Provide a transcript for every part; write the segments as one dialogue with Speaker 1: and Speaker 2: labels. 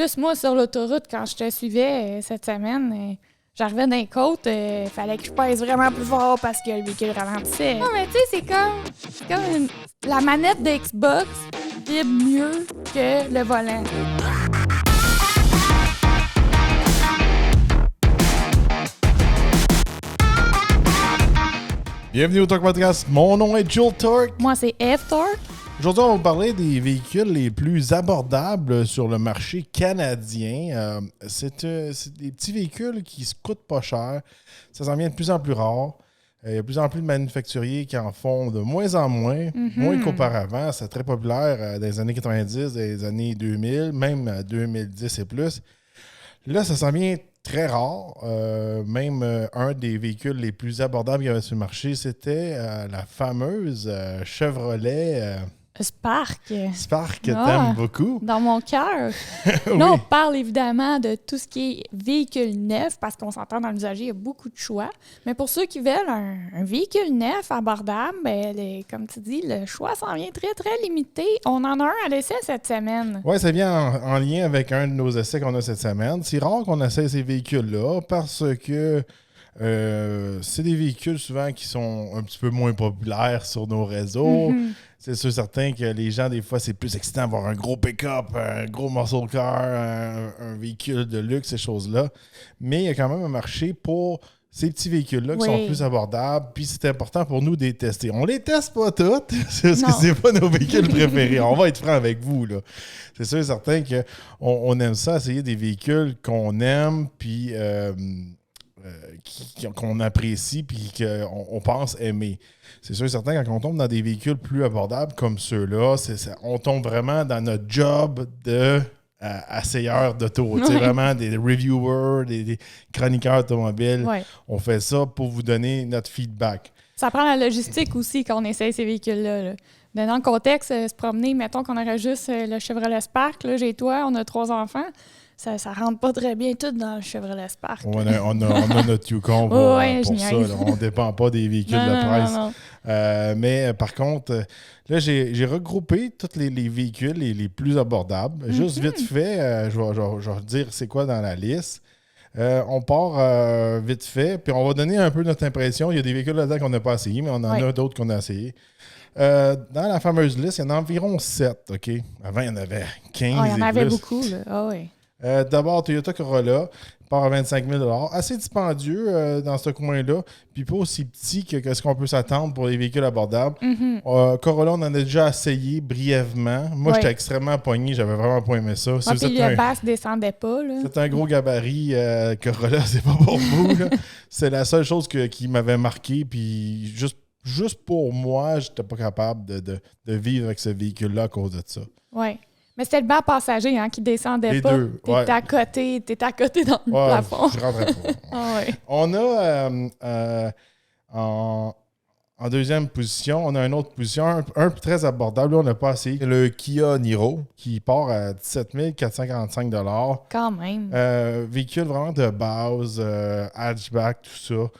Speaker 1: Juste moi, sur l'autoroute, quand je te suivais cette semaine, j'arrivais dans les côtes, fallait que je pèse vraiment plus fort parce que le véhicule ralentissait. Non, mais tu sais, c'est comme la manette de Xbox vibre mieux que le volant.
Speaker 2: Bienvenue au Talk Podcast. Mon nom est Joel Torque.
Speaker 1: Moi, c'est Eve Torque.
Speaker 2: Aujourd'hui, on va vous parler des véhicules les plus abordables sur le marché canadien. C'est des petits véhicules qui se coûtent pas cher. Ça s'en vient de plus en plus rare. Il y a de plus en plus de manufacturiers qui en font de moins en moins, moins qu'auparavant. C'est très populaire dans les années 90, dans les années 2000, même 2010 et plus. Là, ça s'en vient très rare. Même un des véhicules les plus abordables qu'il y avait sur le marché, c'était la fameuse Chevrolet
Speaker 1: Spark.
Speaker 2: Spark que t'aimes beaucoup.
Speaker 1: Dans mon cœur.
Speaker 2: Oui.
Speaker 1: Là, on parle évidemment de tout ce qui est véhicule neuf, parce qu'on s'entend dans l'usager, il y a beaucoup de choix. Mais pour ceux qui veulent un véhicule neuf abordable, comme tu dis, le choix s'en vient très, très limité. On en a un à l'essai cette semaine.
Speaker 2: Oui, ça vient en lien avec un de nos essais qu'on a cette semaine. C'est rare qu'on essaie ces véhicules-là parce que c'est des véhicules souvent qui sont un petit peu moins populaires sur nos réseaux. C'est sûr certain que les gens, des fois, c'est plus excitant d'avoir un gros pick-up, un gros muscle car, un véhicule de luxe, ces choses-là. Mais il y a quand même un marché pour ces petits véhicules-là qui sont plus abordables. Puis c'est important pour nous de les tester. On les teste pas toutes, parce que c'est pas nos véhicules préférés. On va être franc avec vous, là. C'est sûr certain qu'on aime ça, essayer des véhicules qu'on aime, puis qu'on apprécie puis qu'on pense aimer. C'est sûr et certain, quand on tombe dans des véhicules plus abordables comme ceux-là, on tombe vraiment dans notre job de asseyeur d'auto. Vraiment des reviewers, des chroniqueurs automobiles.
Speaker 1: Ouais.
Speaker 2: On fait ça pour vous donner notre feedback.
Speaker 1: Ça prend la logistique aussi quand on essaye ces véhicules-là. Là. Dans le contexte, se promener, mettons qu'on aurait juste le Chevrolet Spark, là, j'ai toi, on a 3 enfants. Ça rentre pas très bien tout dans le Chevrolet Spark.
Speaker 2: On a notre Yukon pour ça. Là. On ne dépend pas des véhicules de presse.
Speaker 1: Non.
Speaker 2: Mais par contre, là, j'ai regroupé tous les véhicules les plus abordables. Juste vite fait, je vais dire c'est quoi dans la liste. On part vite fait, puis on va donner un peu notre impression. Il y a des véhicules là-dedans qu'on n'a pas essayé, mais on en a d'autres qu'on a essayé. Dans la fameuse liste, il y en a environ 7. OK? Avant, il y en avait 15.
Speaker 1: Il y en avait
Speaker 2: plus.
Speaker 1: beaucoup. Là. Oui.
Speaker 2: D'abord, Toyota Corolla part à 25 000 $. Assez dispendieux dans ce coin-là, puis pas aussi petit que ce qu'on peut s'attendre pour les véhicules abordables. Corolla, on en a déjà essayé brièvement. Moi, j'étais extrêmement pogné, j'avais vraiment pas aimé ça.
Speaker 1: Puis le basse descendait pas. Là.
Speaker 2: C'est un gros gabarit. Corolla, c'est pas pour vous. Là. C'est la seule chose qui m'avait marqué, puis juste pour moi, j'étais pas capable de vivre avec ce véhicule-là à cause de ça.
Speaker 1: Oui. Mais c'était le banc passager qui descendait
Speaker 2: les
Speaker 1: pas.
Speaker 2: Deux,
Speaker 1: T'étais à côté dans le plafond.
Speaker 2: Je rentrais pas. On a en deuxième position, on a une autre position, un très abordable. Là, on n'a pas essayé. Le Kia Niro qui part à 17 445 $.
Speaker 1: Quand même.
Speaker 2: Véhicule vraiment de base, hatchback, tout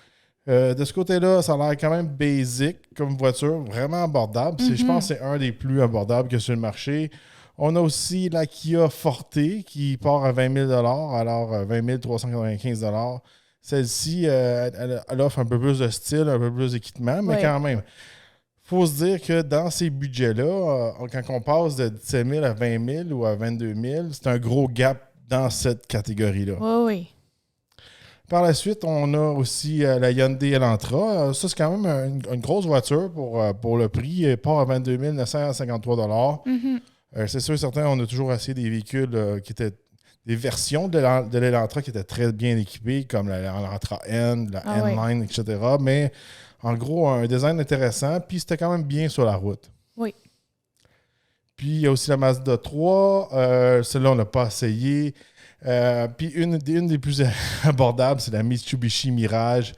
Speaker 2: ça. De ce côté-là, ça a l'air quand même basic comme voiture, vraiment abordable. Je pense que c'est un des plus abordables que sur le marché. On a aussi la Kia Forte qui part à 20 000 $, alors 20 395 $. Celle-ci, elle offre un peu plus de style, un peu plus d'équipement, mais quand même, il faut se dire que dans ces budgets-là, quand on passe de 17 000 à 20 000 ou à 22 000, c'est un gros gap dans cette catégorie-là.
Speaker 1: Oui.
Speaker 2: Par la suite, on a aussi la Hyundai Elantra. Ça, c'est quand même une grosse voiture pour le prix. Elle part à 22 953 $. C'est sûr et certain, on a toujours essayé des véhicules qui étaient des versions de l'Elantra qui étaient très bien équipées, comme l'Elantra N, la N-Line, etc. Mais en gros, un design intéressant, puis c'était quand même bien sur la route.
Speaker 1: Oui.
Speaker 2: Puis il y a aussi la Mazda 3. Celle-là, on n'a pas essayé. Puis une des plus abordables, c'est la Mitsubishi Mirage.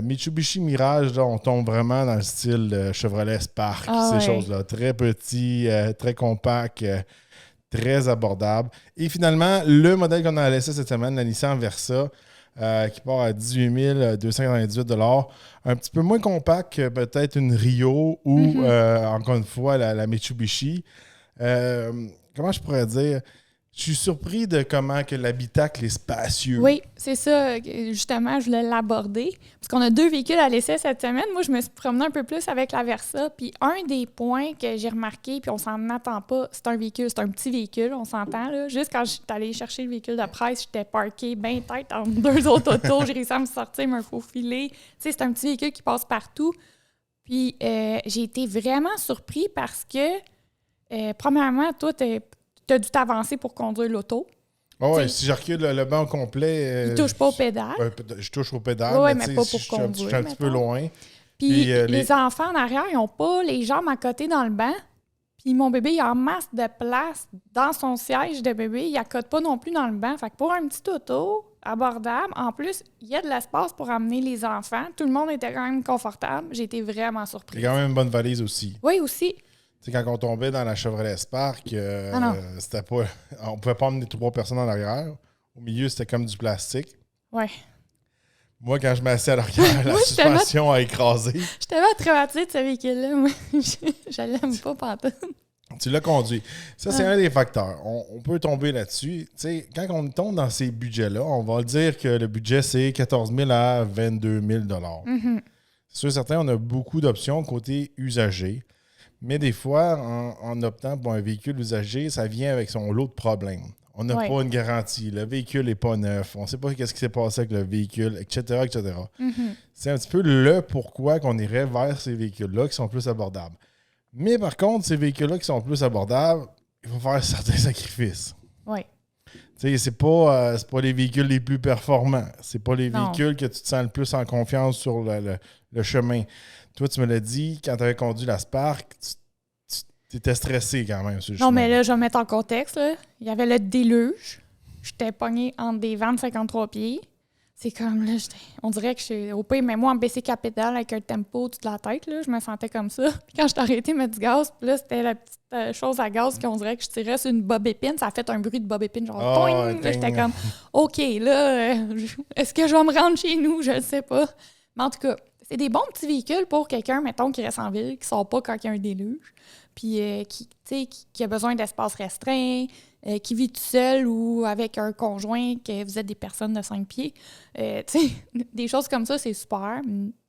Speaker 2: Mitsubishi Mirage, là, on tombe vraiment dans le style Chevrolet Spark, ces choses-là. Très petit, très compact, très abordable. Et finalement, le modèle qu'on a laissé cette semaine, la Nissan Versa, qui part à 18 298 $. Un petit peu moins compact que peut-être une Rio ou, encore une fois, la Mitsubishi. Comment je pourrais dire? Je suis surpris de comment que l'habitacle est spacieux.
Speaker 1: Oui, c'est ça. Justement, je voulais l'aborder. Parce qu'on a 2 véhicules à l'essai cette semaine. Moi, je me suis promenée un peu plus avec la Versa. Puis un des points que j'ai remarqué, puis on s'en attend pas, c'est un petit véhicule, on s'entend. Là. Juste quand je suis allée chercher le véhicule de presse, j'étais parquée bien tête entre 2 autres autos. J'ai réussi à me sortir, me faufiler. Tu sais, c'est un petit véhicule qui passe partout. Puis j'ai été vraiment surpris parce que, premièrement, toi, t'as dû t'avancer pour conduire l'auto.
Speaker 2: Oh ouais, si je recule le banc complet...
Speaker 1: Il touche pas aux pédales.
Speaker 2: Je touche aux pédales,
Speaker 1: Ouais,
Speaker 2: mais
Speaker 1: pas
Speaker 2: si
Speaker 1: pour conduire,
Speaker 2: je suis un petit peu loin.
Speaker 1: Puis les enfants en arrière, ils n'ont pas les jambes à côté dans le banc. Puis mon bébé, il a en masse de place dans son siège de bébé. Il accote pas non plus dans le banc. Fait que pour un petit auto abordable, en plus, il y a de l'espace pour amener les enfants. Tout le monde était quand même confortable. J'ai été vraiment surprise.
Speaker 2: Il y a quand même une bonne valise aussi.
Speaker 1: Oui, aussi.
Speaker 2: Tu sais, quand on tombait dans la Chevrolet Spark, c'était pas... On pouvait pas emmener 3 personnes en arrière. Au milieu, c'était comme du plastique.
Speaker 1: Ouais.
Speaker 2: Moi, quand je m'assieds à l'arrière, la suspension a écrasé.
Speaker 1: Je t'avais traumatisée de ce véhicule-là. Moi, je l'aime pas pantoute.
Speaker 2: Tu l'as conduit. Ça, c'est un des facteurs. On peut tomber là-dessus. Tu sais, quand on tombe dans ces budgets-là, on va dire que le budget, c'est 14 000 à 22 000
Speaker 1: Mm-hmm.
Speaker 2: C'est sûr, certain, on a beaucoup d'options côté usager. Mais des fois, en optant pour un véhicule usagé, ça vient avec son lot de problèmes. On n'a pas une garantie. Le véhicule n'est pas neuf. On ne sait pas ce qui s'est passé avec le véhicule, etc., etc.
Speaker 1: Mm-hmm.
Speaker 2: C'est un petit peu le pourquoi qu'on irait vers ces véhicules-là qui sont plus abordables. Mais par contre, ces véhicules-là qui sont plus abordables, il faut faire certains sacrifices.
Speaker 1: Oui.
Speaker 2: Tu sais, c'est pas les véhicules les plus performants. C'est pas les véhicules que tu te sens le plus en confiance sur le chemin. Toi, tu me l'as dit, quand tu avais conduit la Spark, tu étais stressé quand même sur le chemin.
Speaker 1: Non, mais là, je vais mettre en contexte. Là. Il y avait le déluge. J'étais pognée entre des vents de 53 pieds. C'est comme, là, on dirait que je suis au pire, mais moi, en baissé qu'à pédale avec un tempo toute la tête, là, je me sentais comme ça. Puis quand je t'ai arrêté de mettre du gaz, puis là, c'était la petite chose à gaz qu'on dirait que je tirais sur une bob épine. Ça a fait un bruit de bob épine, genre, toing! Là, j'étais comme, OK, là, est-ce que je vais me rendre chez nous? Je ne sais pas. Mais en tout cas, c'est des bons petits véhicules pour quelqu'un, mettons, qui reste en ville, qui ne sort pas quand il y a un déluge, puis qui a besoin d'espace restreint, qui vit tout seul ou avec un conjoint, que vous êtes des personnes de 5 pieds. Des choses comme ça, c'est super.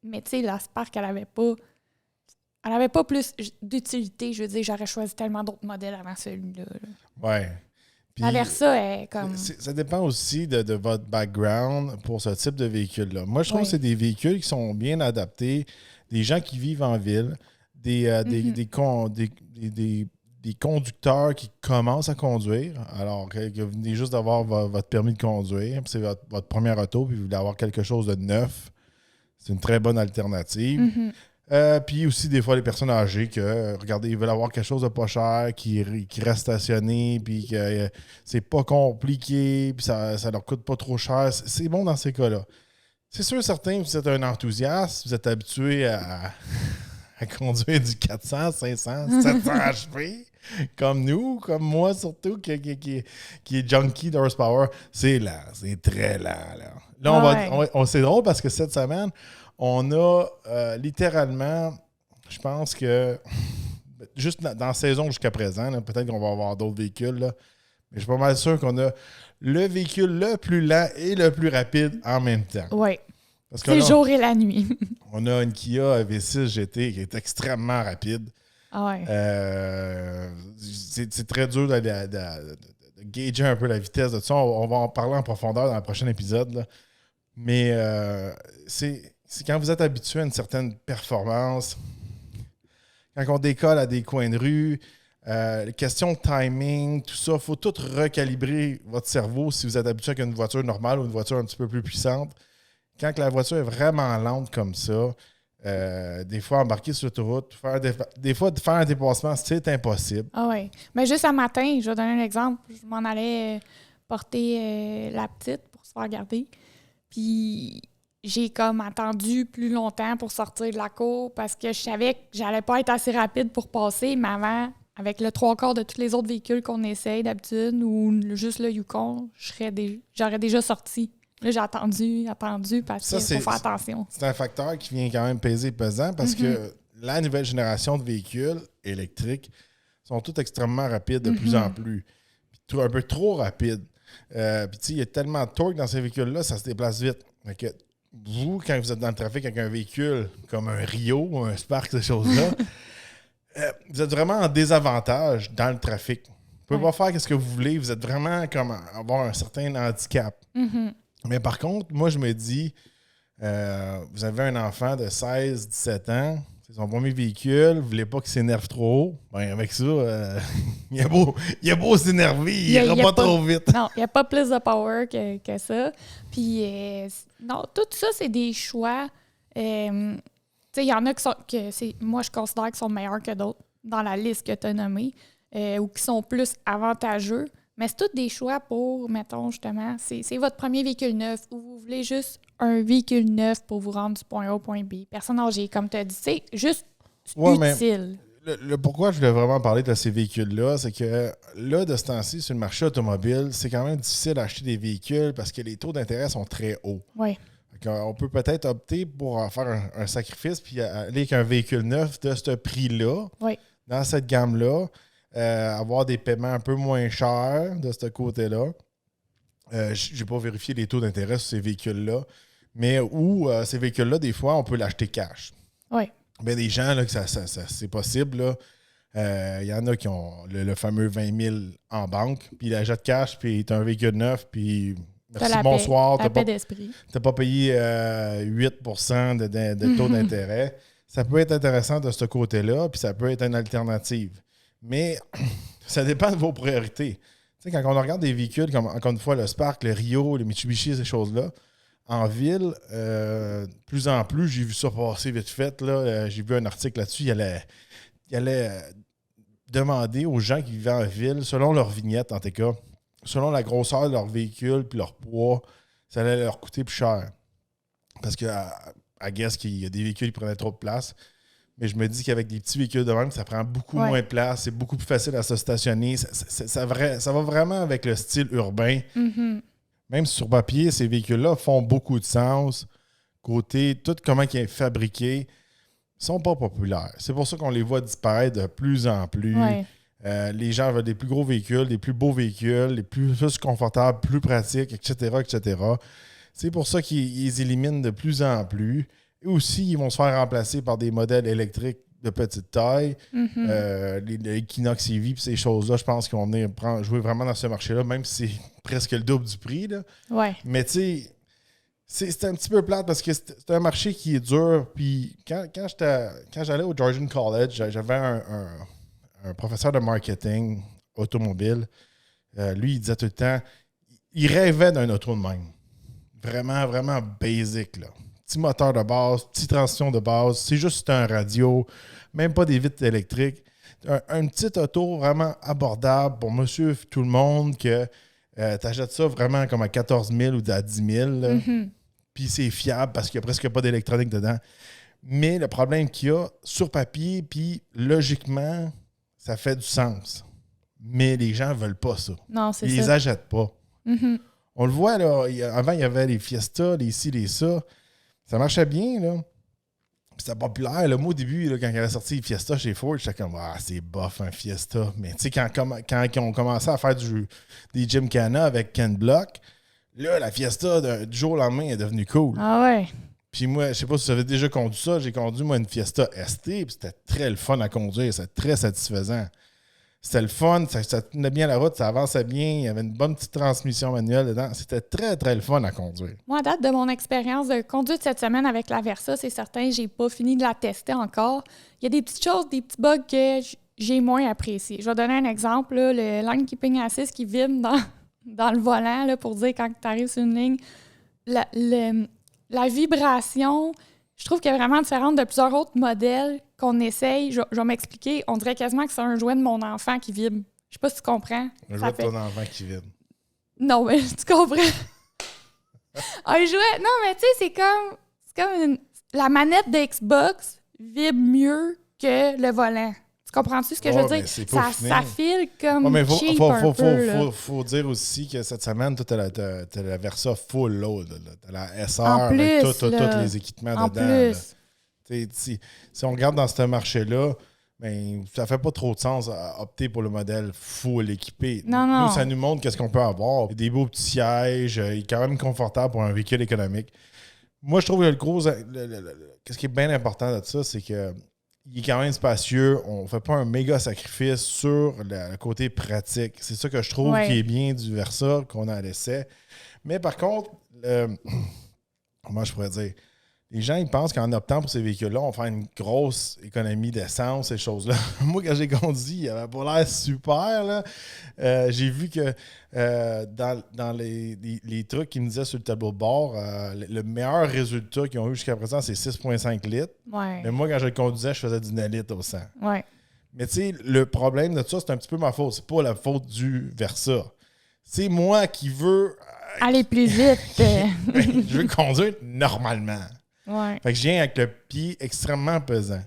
Speaker 1: Mais tu sais, la Spark, elle avait pas plus d'utilité. Je veux dire, j'aurais choisi tellement d'autres modèles avant celui-là.
Speaker 2: Ouais. Puis,
Speaker 1: la Versa est comme...
Speaker 2: Ça dépend aussi de votre background pour ce type de véhicule-là. Moi, je trouve que c'est des véhicules qui sont bien adaptés, des gens qui vivent en ville, des conducteurs qui commencent à conduire. Alors, que vous venez juste d'avoir votre permis de conduire, puis c'est votre première auto, puis vous voulez avoir quelque chose de neuf. C'est une très bonne alternative. Puis aussi, des fois, les personnes âgées que, regardez, ils veulent avoir quelque chose de pas cher, qui reste stationné, puis que c'est pas compliqué, puis ça leur coûte pas trop cher. C'est bon dans ces cas-là. C'est sûr, certains, vous êtes un enthousiaste, vous êtes habitué à conduire du 400, 500, 700 HP, comme nous, comme moi surtout, qui est junkie d'horsepower. C'est lent, c'est très lent. Là, c'est drôle parce que cette semaine, on a littéralement, je pense que, juste dans la saison jusqu'à présent, là, peut-être qu'on va avoir d'autres véhicules, là, mais je suis pas mal sûr qu'on a le véhicule le plus lent et le plus rapide en même temps.
Speaker 1: Oui. C'est le jour et la nuit.
Speaker 2: On a une Kia V6 GT qui est extrêmement rapide.
Speaker 1: Ah ouais.
Speaker 2: C'est très dur de gager un peu la vitesse de ça. On va en parler en profondeur dans le prochain épisode. Là. Mais c'est quand vous êtes habitué à une certaine performance, quand on décolle à des coins de rue, question de timing, tout ça, il faut tout recalibrer votre cerveau si vous êtes habitué avec une voiture normale ou une voiture un petit peu plus puissante. Quand la voiture est vraiment lente comme ça, des fois, embarquer sur l'autoroute, des fois, de faire un dépassement, c'est impossible.
Speaker 1: Ah oui. Mais juste un matin, je vais donner un exemple. Je m'en allais porter la petite pour se faire garder. Puis j'ai comme attendu plus longtemps pour sortir de la cour parce que je savais que j'allais pas être assez rapide pour passer. Mais avant, avec le 3/4 de tous les autres véhicules qu'on essaye d'habitude ou juste le Yukon, j'aurais déjà sorti. Là, j'ai attendu parce qu'il faut faire attention.
Speaker 2: C'est un facteur qui vient quand même peser pesant parce que la nouvelle génération de véhicules électriques sont tous extrêmement rapides de plus en plus. Puis un peu trop rapide. Puis, tu sais, il y a tellement de torque dans ces véhicules-là, ça se déplace vite. Fait que vous, quand vous êtes dans le trafic avec un véhicule comme un Rio ou un Spark, ces choses-là, vous êtes vraiment en désavantage dans le trafic. Vous pouvez pas faire ce que vous voulez. Vous êtes vraiment comme avoir un certain handicap.
Speaker 1: Mm-hmm.
Speaker 2: Mais par contre, moi, je me dis, vous avez un enfant de 16-17 ans, c'est son premier véhicule, vous voulez pas qu'il s'énerve trop haut. Ben, avec ça, il a beau s'énerver, il ira pas trop vite.
Speaker 1: Non, il n'y a pas plus de power que ça. Puis, non, tout ça, c'est des choix. Tu sais, il y en a moi, je considère qu'ils sont meilleurs que d'autres dans la liste que tu as nommée, ou qui sont plus avantageux. Mais c'est tous des choix pour, mettons, justement, c'est votre premier véhicule neuf ou vous voulez juste un véhicule neuf pour vous rendre du point A au point B. Personne âgée, comme tu as dit, c'est juste utile.
Speaker 2: Le pourquoi je voulais vraiment parler de ces véhicules-là, c'est que là, de ce temps-ci, sur le marché automobile, c'est quand même difficile d'acheter des véhicules parce que les taux d'intérêt sont très hauts.
Speaker 1: Oui.
Speaker 2: On peut peut-être opter pour faire un sacrifice puis aller avec un véhicule neuf de ce prix-là, dans cette gamme-là. Avoir des paiements un peu moins chers de ce côté-là. Je n'ai pas vérifié les taux d'intérêt sur ces véhicules-là, mais ces véhicules-là, des fois, on peut l'acheter cash.
Speaker 1: Oui.
Speaker 2: Bien, des gens, là, que c'est possible. Il y en a qui ont le fameux 20 000 en banque, puis ils l'achètent cash, puis tu as un véhicule neuf, puis merci, bonsoir. Tu n'as pas payé 8 de taux d'intérêt. Ça peut être intéressant de ce côté-là, puis ça peut être une alternative. Mais ça dépend de vos priorités. Tu sais, quand on regarde des véhicules comme, encore une fois, le Spark, le Rio, le Mitsubishi, ces choses-là, en ville, de plus en plus, j'ai vu ça passer vite fait. Là, j'ai vu un article là-dessus. Il allait demander aux gens qui vivaient en ville, selon leur vignette, en tout cas, selon la grosseur de leur véhicule puis leur poids, ça allait leur coûter plus cher. Parce que, à guess qu'il y a des véhicules qui prenaient trop de place. Mais je me dis qu'avec des petits véhicules de même, ça prend beaucoup moins de place. C'est beaucoup plus facile à se stationner. Ça va vraiment avec le style urbain.
Speaker 1: Mm-hmm.
Speaker 2: Même sur papier, ces véhicules-là font beaucoup de sens. Côté, tout comment ils sont fabriqués, ils sont pas populaires. C'est pour ça qu'on les voit disparaître de plus en plus.
Speaker 1: Ouais.
Speaker 2: Les gens veulent des plus gros véhicules, des plus beaux véhicules, les plus confortables, plus pratiques, etc., etc. C'est pour ça qu'ils éliminent de plus en plus. Et aussi, ils vont se faire remplacer par des modèles électriques de petite taille.
Speaker 1: Mm-hmm.
Speaker 2: Les Equinox EV et ces choses-là, je pense qu'ils vont venir jouer vraiment dans ce marché-là, même si c'est presque le double du prix. Là.
Speaker 1: Ouais.
Speaker 2: Mais tu sais, c'est un petit peu plate parce que c'est un marché qui est dur. Puis quand j'allais au Georgian College, j'avais un professeur de marketing automobile. Lui, il disait tout le temps, il rêvait d'un auto de même. Vraiment, vraiment basic, là. Petit moteur de base, petite transition de base, c'est juste un radio, même pas des vitres électriques. Un petit auto vraiment abordable pour monsieur tout le monde que tu achètes ça vraiment comme à 14 000 ou à 10 000.
Speaker 1: Mm-hmm.
Speaker 2: Puis c'est fiable parce qu'il n'y a presque pas d'électronique dedans. Mais le problème qu'il y a sur papier, puis logiquement, ça fait du sens. Mais les gens ne veulent pas ça.
Speaker 1: Non, c'est
Speaker 2: Ils
Speaker 1: ça.
Speaker 2: les achètent pas.
Speaker 1: Mm-hmm.
Speaker 2: On le voit, là. Avant, il y avait les Fiesta, les ci, les ça. Ça marchait bien, là. Puis c'était populaire. Là. Moi, au début, là, quand il avait sorti Fiesta chez Ford, j'étais comme, c'est bof, un Fiesta. Mais tu sais, quand ils ont commencé à faire des Gymkhana avec Ken Block, là, la Fiesta, du jour au lendemain, est devenue cool.
Speaker 1: Ah ouais.
Speaker 2: Puis moi, je sais pas si vous avez déjà conduit ça. J'ai conduit, moi, une Fiesta ST, puis c'était très le fun à conduire. C'était très satisfaisant. C'était le fun, ça tenait bien la route, ça avançait bien, il y avait une bonne petite transmission manuelle dedans. C'était très, très le fun à conduire.
Speaker 1: Moi, à date de mon expérience de conduite cette semaine avec la Versa, c'est certain, j'ai pas fini de la tester encore. Il y a des petites choses, des petits bugs que j'ai moins appréciés. Je vais donner un exemple, là, le line keeping assist qui vibre dans le volant là, pour dire quand tu arrives sur une ligne. La vibration, je trouve qu'elle est vraiment différente de plusieurs autres modèles qu'on essaye. Je vais m'expliquer. On dirait quasiment que c'est un jouet de mon enfant qui vibre. Je sais pas si tu comprends.
Speaker 2: Un jouet de ton enfant qui vibre.
Speaker 1: Non, mais tu comprends. Un jouet... Non, mais tu sais, c'est comme la manette de Xbox vibre mieux que le volant. Tu comprends-tu ce que je veux dire? Ça file comme cheap
Speaker 2: faut dire aussi que cette semaine, tu as la Versa full load. Tu as la SR
Speaker 1: avec
Speaker 2: tous les équipements dedans. Si on regarde dans ce marché-là, mais ça fait pas trop de sens à opter pour le modèle full équipé.
Speaker 1: Non, non.
Speaker 2: Nous, ça nous montre qu'est-ce qu'on peut avoir. Des beaux petits sièges, il est quand même confortable pour un véhicule économique. Moi, je trouve que qu'est-ce qui est bien important de ça, c'est que il est quand même spacieux. On ne fait pas un méga sacrifice sur le côté pratique. C'est ça que je trouve qui est bien du Versa qu'on a à l'essai. Mais par contre, comment je pourrais dire? Les gens, ils pensent qu'en optant pour ces véhicules-là, on va faire une grosse économie d'essence, ces choses-là. Moi, quand j'ai conduit, il avait pas l'air super, là. J'ai vu que dans les trucs qu'ils me disaient sur le tableau de bord, le meilleur résultat qu'ils ont eu jusqu'à présent, c'est 6,5 litres.
Speaker 1: Ouais.
Speaker 2: Mais moi, quand je le conduisais, je faisais du 9 litres au 100.
Speaker 1: Ouais.
Speaker 2: Mais tu sais, le problème de ça, c'est un petit peu ma faute. C'est pas la faute du Versa. C'est moi qui veux...
Speaker 1: aller plus vite.
Speaker 2: Je veux conduire normalement.
Speaker 1: Ouais.
Speaker 2: Fait que je viens avec le pied extrêmement pesant.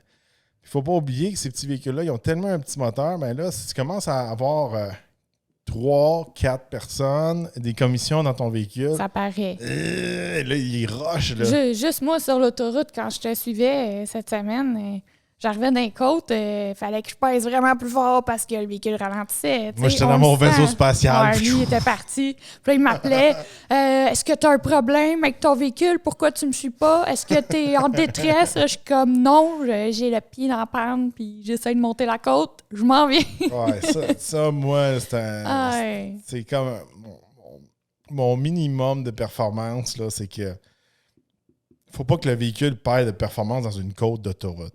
Speaker 2: Il faut pas oublier que ces petits véhicules-là, ils ont tellement un petit moteur, mais là, si tu commences à avoir 3, 4 personnes, des commissions dans ton véhicule...
Speaker 1: Ça paraît.
Speaker 2: Là, il rush, là.
Speaker 1: Juste moi, sur l'autoroute, quand je te suivais cette semaine, j'arrivais d'un côte, fallait que je pèse vraiment plus fort parce que le véhicule ralentissait.
Speaker 2: Moi, j'étais dans mon vaisseau spatial.
Speaker 1: Ouais, lui, il était parti. Puis là, il m'appelait. Est-ce que tu as un problème avec ton véhicule? Pourquoi tu me suis pas? Est-ce que tu es en détresse? Je suis comme non, j'ai le pied dans la panne, puis j'essaie de monter la côte. Je m'en viens.
Speaker 2: Ouais, ça, moi, c'est comme mon minimum de performance, là, c'est que faut pas que le véhicule perde de performance dans une côte d'autoroute.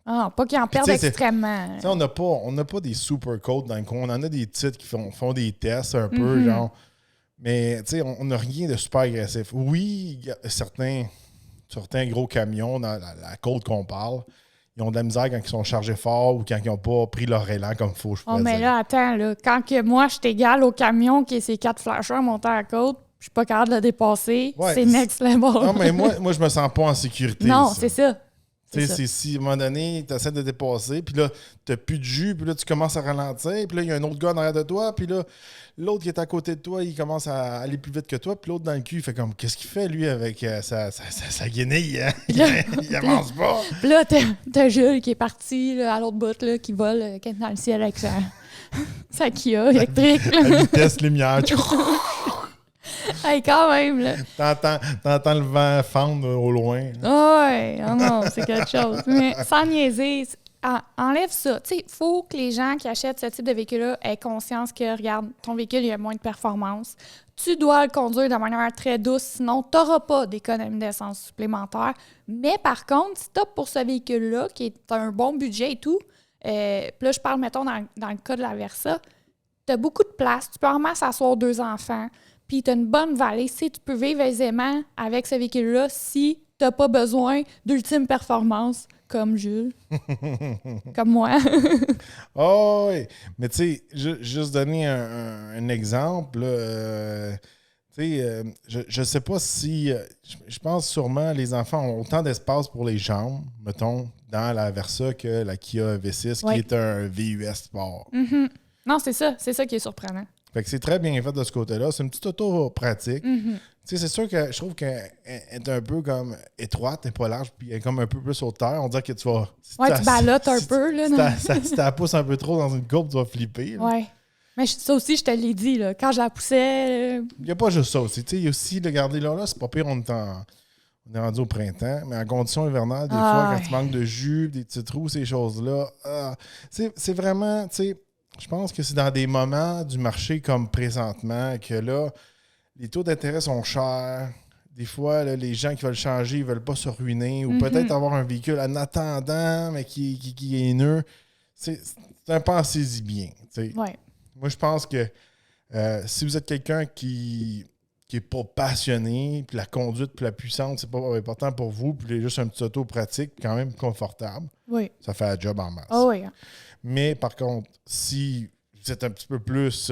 Speaker 1: Ah, pas qu'il en perde extrêmement.
Speaker 2: On n'a pas des super côtes dans le coin. On en a des titres qui font des tests un peu, genre. Mais on n'a rien de super agressif. Oui, il y a certains gros camions dans la côte qu'on parle, ils ont de la misère quand ils sont chargés fort ou quand ils n'ont pas pris leur élan comme il faut, je pourrais
Speaker 1: mais
Speaker 2: dire.
Speaker 1: là, attends, là, quand que moi, je t'égale au camion qui est ces 4 flashers montés à la côte, je suis pas capable de le dépasser, c'est next level.
Speaker 2: Non, mais moi, je me sens pas en sécurité.
Speaker 1: Non, c'est ça.
Speaker 2: C'est si à un moment donné, tu essaies de dépasser, puis là, tu n'as plus de jus, puis là, tu commences à ralentir, puis là, il y a un autre gars en arrière de toi, puis là, l'autre qui est à côté de toi, il commence à aller plus vite que toi, puis l'autre dans le cul, il fait comme, qu'est-ce qu'il fait, lui, avec sa guenille? Hein? Il avance pas.
Speaker 1: Puis là, t'as Jules qui est parti là, à l'autre bout, là, qui vole qui est dans le ciel avec sa Kia électrique.
Speaker 2: À vitesse lumière.
Speaker 1: Hey, quand même, là.
Speaker 2: T'entends le vent fendre au loin.
Speaker 1: Ouais, oh non, c'est quelque chose. Mais sans niaiser, enlève ça. Tu sais, il faut que les gens qui achètent ce type de véhicule-là aient conscience que, regarde, ton véhicule, il a moins de performance. Tu dois le conduire de manière très douce, sinon tu n'auras pas d'économie d'essence supplémentaire. Mais par contre, si tu optes pour ce véhicule-là, qui est un bon budget et tout, puis là, je parle, mettons, dans le cas de la Versa, tu as beaucoup de place, tu peux en masse asseoir 2 enfants, puis tu as une bonne vallée. Si tu peux vivre aisément avec ce véhicule-là, si tu n'as pas besoin d'ultime performance, comme Jules, comme moi.
Speaker 2: Oh oui, mais tu sais, juste donner un exemple, je sais pas si, je pense sûrement les enfants ont autant d'espace pour les jambes, mettons, dans la Versa que la Kia V6, qui est un VUS sport.
Speaker 1: Mm-hmm. Non, c'est ça qui est surprenant.
Speaker 2: Fait que c'est très bien fait de ce côté-là. C'est une petite auto pratique.
Speaker 1: Mm-hmm.
Speaker 2: Tu sais, c'est sûr que je trouve qu'elle est un peu comme étroite, elle n'est pas large, puis elle est comme un peu plus au terre. On dirait que tu vas...
Speaker 1: tu ballottes un peu, là.
Speaker 2: Si tu la pousses un peu trop dans une courbe, tu vas flipper. Là.
Speaker 1: Ouais. Mais ça aussi, je te l'ai dit, là. Quand je la poussais...
Speaker 2: Il n'y a pas juste ça aussi. Tu sais, il y a aussi, regardez là, c'est pas pire, on est rendu au printemps, mais en conditions hivernales, des fois, quand tu manques de jus, des petits trous, ces choses-là, c'est vraiment, tu sais, je pense que c'est dans des moments du marché comme présentement que là, les taux d'intérêt sont chers. Des fois, là, les gens qui veulent changer, ils veulent pas se ruiner ou peut-être avoir un véhicule en attendant, mais qui est haineux. C'est un pensez-y bien.
Speaker 1: Ouais.
Speaker 2: Moi, je pense que si vous êtes quelqu'un qui n'est pas passionné, puis la conduite puis la puissance, c'est pas important pour vous, puis juste un petit auto pratique, quand même confortable, ça fait un job en masse.
Speaker 1: Oh oui.
Speaker 2: Mais par contre, si vous êtes un petit peu plus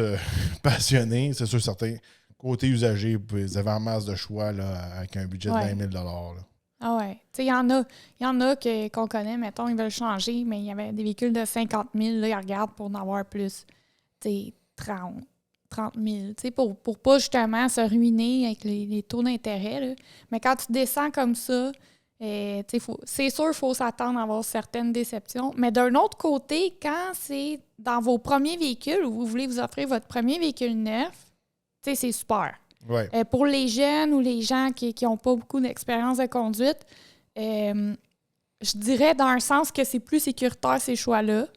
Speaker 2: passionné, c'est sûr certain, côté usager, vous avez en masse de choix là, avec un budget de 20 000 là.
Speaker 1: Ah ouais. Tu sais, il y en a qu'on connaît, mettons, ils veulent changer, mais il y avait des véhicules de 50 000, là, ils regardent pour en avoir plus. Tu sais, 30 000, tu sais, pour pas justement se ruiner avec les taux d'intérêt, là. Mais quand tu descends comme ça, C'est sûr qu'il faut s'attendre à avoir certaines déceptions. Mais d'un autre côté, quand c'est dans vos premiers véhicules ou vous voulez vous offrir votre premier véhicule neuf, c'est super.
Speaker 2: Ouais.
Speaker 1: Pour les jeunes ou les gens qui n'ont pas beaucoup d'expérience de conduite, je dirais dans un sens que c'est plus sécuritaire ces choix-là.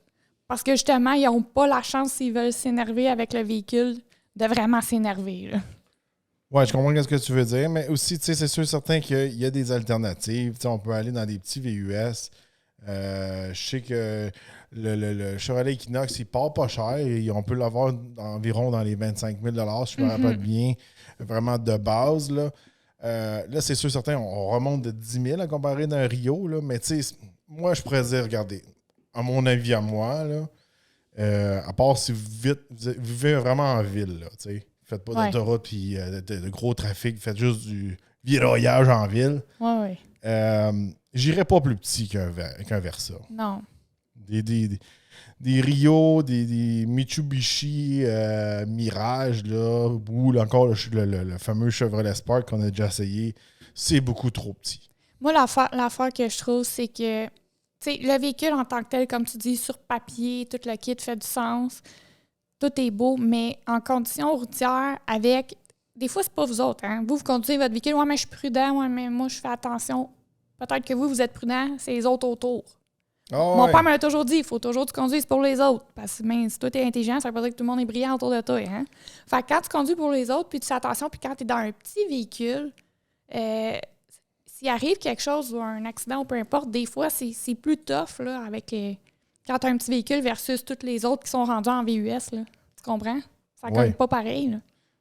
Speaker 1: Parce que justement, ils n'ont pas la chance, s'ils veulent s'énerver avec le véhicule, de vraiment s'énerver.
Speaker 2: Oui, je comprends ce que tu veux dire, mais aussi, tu sais, c'est sûr certain qu'il y a des alternatives. Tu sais, on peut aller dans des petits VUS. Je sais que le Chevrolet Equinox, il part pas cher. Et on peut l'avoir environ dans les 25 000 si je me rappelle bien, vraiment de base. Là, c'est sûr certain, on remonte de 10 000 à comparer d'un Rio. Là, mais tu sais, moi, je pourrais dire, regardez, à mon avis, à moi, là, à part si vous vivez vraiment en ville, là, tu sais. Faites pas d'autoroute et de gros trafic. Faites juste du viroyage en ville.
Speaker 1: Oui.
Speaker 2: J'irais pas plus petit qu'un Versa.
Speaker 1: Non.
Speaker 2: Des Rio, des Mitsubishi Mirage, là, ou encore le fameux Chevrolet Spark qu'on a déjà essayé, c'est beaucoup trop petit.
Speaker 1: Moi, l'affaire que je trouve, c'est que le véhicule en tant que tel, comme tu dis, sur papier, tout le kit fait du sens. Tout est beau, mais en conditions routières, avec... Des fois, c'est pas vous autres. Hein? Vous conduisez votre véhicule. Ouais, mais je suis prudent. Ouais, mais moi, je fais attention. Peut-être que vous êtes prudent. C'est les autres autour. Mon père me l'a toujours dit. Il faut toujours que tu conduises pour les autres. Parce que si toi, t'es intelligent, ça veut pas dire que tout le monde est brillant autour de toi. Hein? Fait que quand tu conduis pour les autres, puis tu fais attention, puis quand tu es dans un petit véhicule, s'il arrive quelque chose ou un accident ou peu importe, des fois, c'est plus tough là, avec... quand tu as un petit véhicule versus tous les autres qui sont rendus en VUS, là. Tu comprends? Ça ne pas pareil. Là.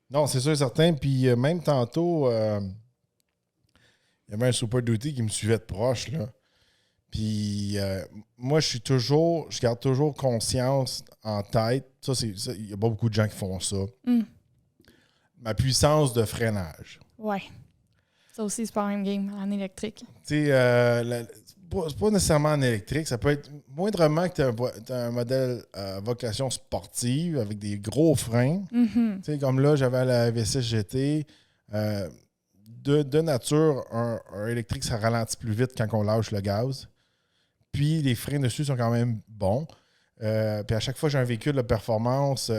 Speaker 2: Non, c'est sûr et certain. Puis même tantôt, il y avait un Super Duty qui me suivait de proche. Là. Puis moi, je garde toujours conscience en tête. Il y a pas beaucoup de gens qui font ça. Ma puissance de freinage.
Speaker 1: Oui. Ça aussi, c'est pas un game en électrique.
Speaker 2: Tu sais, c'est pas nécessairement en électrique. Ça peut être moindrement que tu as un modèle vocation sportive avec des gros freins. Tu sais, comme là, j'avais la V6 GT. De nature, un électrique, ça ralentit plus vite quand on lâche le gaz. Puis, les freins dessus sont quand même bons. Puis, à chaque fois, j'ai un véhicule de performance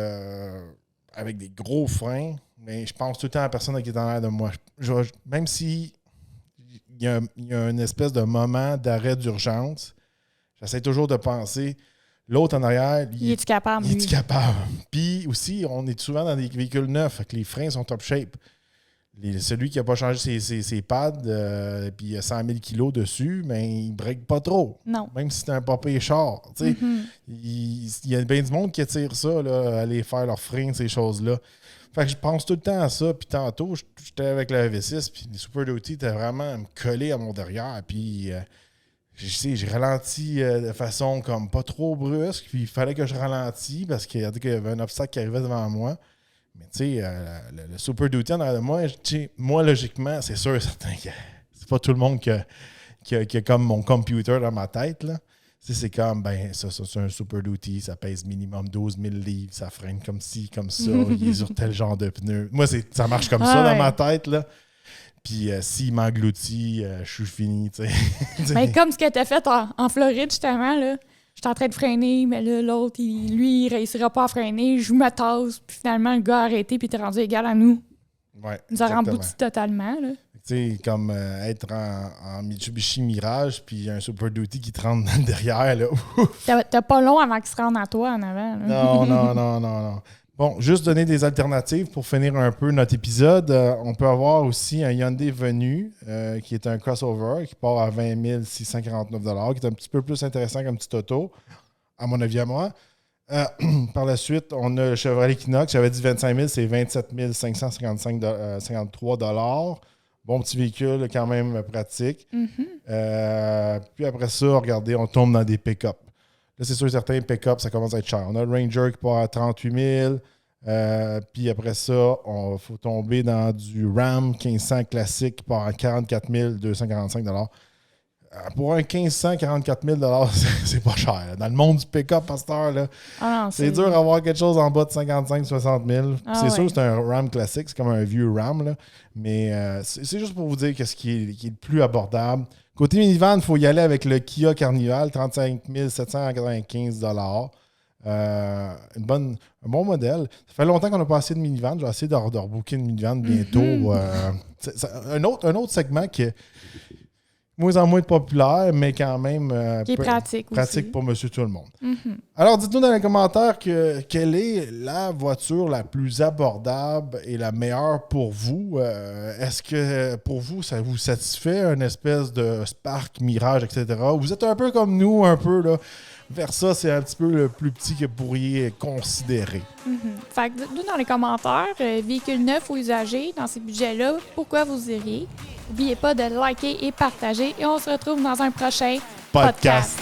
Speaker 2: avec des gros freins. Mais je pense tout le temps à la personne qui est en l'air de moi. Même si... Il y a une espèce de moment d'arrêt d'urgence. J'essaie toujours de penser, l'autre en arrière,
Speaker 1: il est-tu capable?
Speaker 2: Il est-tu capable? Puis aussi, on est souvent dans des véhicules neufs, fait que les freins sont top shape. Celui qui n'a pas changé ses pads, puis il a 100 000 kilos dessus, mais il ne break pas trop.
Speaker 1: Non.
Speaker 2: Même si c'est un papier char. Il y a bien du monde qui attire ça, là, aller faire leurs freins, ces choses-là. Fait que je pense tout le temps à ça. Puis tantôt, j'étais avec la V6, puis les Super Duty étaient vraiment me coller à mon derrière. Puis, j'ai ralenti de façon comme pas trop brusque. Puis il fallait que je ralentis parce qu'il y avait un obstacle qui arrivait devant moi. Mais tu sais, le Super Duty en arrière de moi, moi, logiquement, c'est sûr et certain que c'est pas tout le monde qui a comme mon computer dans ma tête, là. C'est comme, ça c'est un Super Duty, ça pèse minimum 12 000 livres, ça freine comme ci, comme ça, il est sur tel genre de pneu. Moi, ça marche comme ça dans ma tête, là. Puis s'il m'engloutit, je suis fini, tu sais.
Speaker 1: Mais comme ce que tu as fait en Floride, justement, là, j'étais en train de freiner, mais là, l'autre, lui, il réussira pas à freiner, je me tasse, puis finalement, le gars a arrêté, puis il est rendu égal à nous.
Speaker 2: Ouais,
Speaker 1: il nous a rembouti totalement, là.
Speaker 2: Tu sais, comme être en Mitsubishi Mirage, puis un Super Duty qui te rentre derrière, là.
Speaker 1: T'as pas long avant qu'il se rende à toi en avant, là.
Speaker 2: Non. Bon, juste donner des alternatives pour finir un peu notre épisode. On peut avoir aussi un Hyundai Venue, qui est un crossover, qui part à 20 649 $, qui est un petit peu plus intéressant comme petit auto, à mon avis à moi. Par la suite, on a le Chevrolet Equinox. J'avais dit 25 000, c'est 27 553 $. Bon petit véhicule, quand même pratique. Puis après ça, regardez, on tombe dans des pick-up. Là, c'est sûr, certains pick-up, ça commence à être cher. On a le Ranger qui part à 38 000. Puis après ça, il faut tomber dans du Ram 1500 classique qui part à 44 245 $. pour un 1544 000 c'est pas cher. Là. Dans le monde du pick-up à cette heure, là, c'est dur d'avoir quelque chose en bas de 55-60 000. C'est sûr que c'est un Ram classique, c'est comme un vieux Ram, là. Mais c'est juste pour vous dire qu'est-ce qui est le plus abordable. Côté minivan, il faut y aller avec le Kia Carnival, 35 795 un bon modèle. Ça fait longtemps qu'on n'a pas assez de minivan. Je vais essayer de rebooker une minivan bientôt. C'est un autre segment qui est moins en moins populaire, mais quand même
Speaker 1: qui est pratique
Speaker 2: pour monsieur tout le monde. Alors, dites-nous dans les commentaires quelle est la voiture la plus abordable et la meilleure pour vous. Est-ce que pour vous, ça vous satisfait, une espèce de Spark, Mirage, etc.? Vous êtes un peu comme nous, un peu, là. Versa, c'est un petit peu le plus petit que vous pourriez considérer.
Speaker 1: Fait que dites-nous dans les commentaires, véhicule neuf ou usagé, dans ces budgets-là, pourquoi vous iriez. N'oubliez pas de liker et partager et on se retrouve dans un prochain podcast.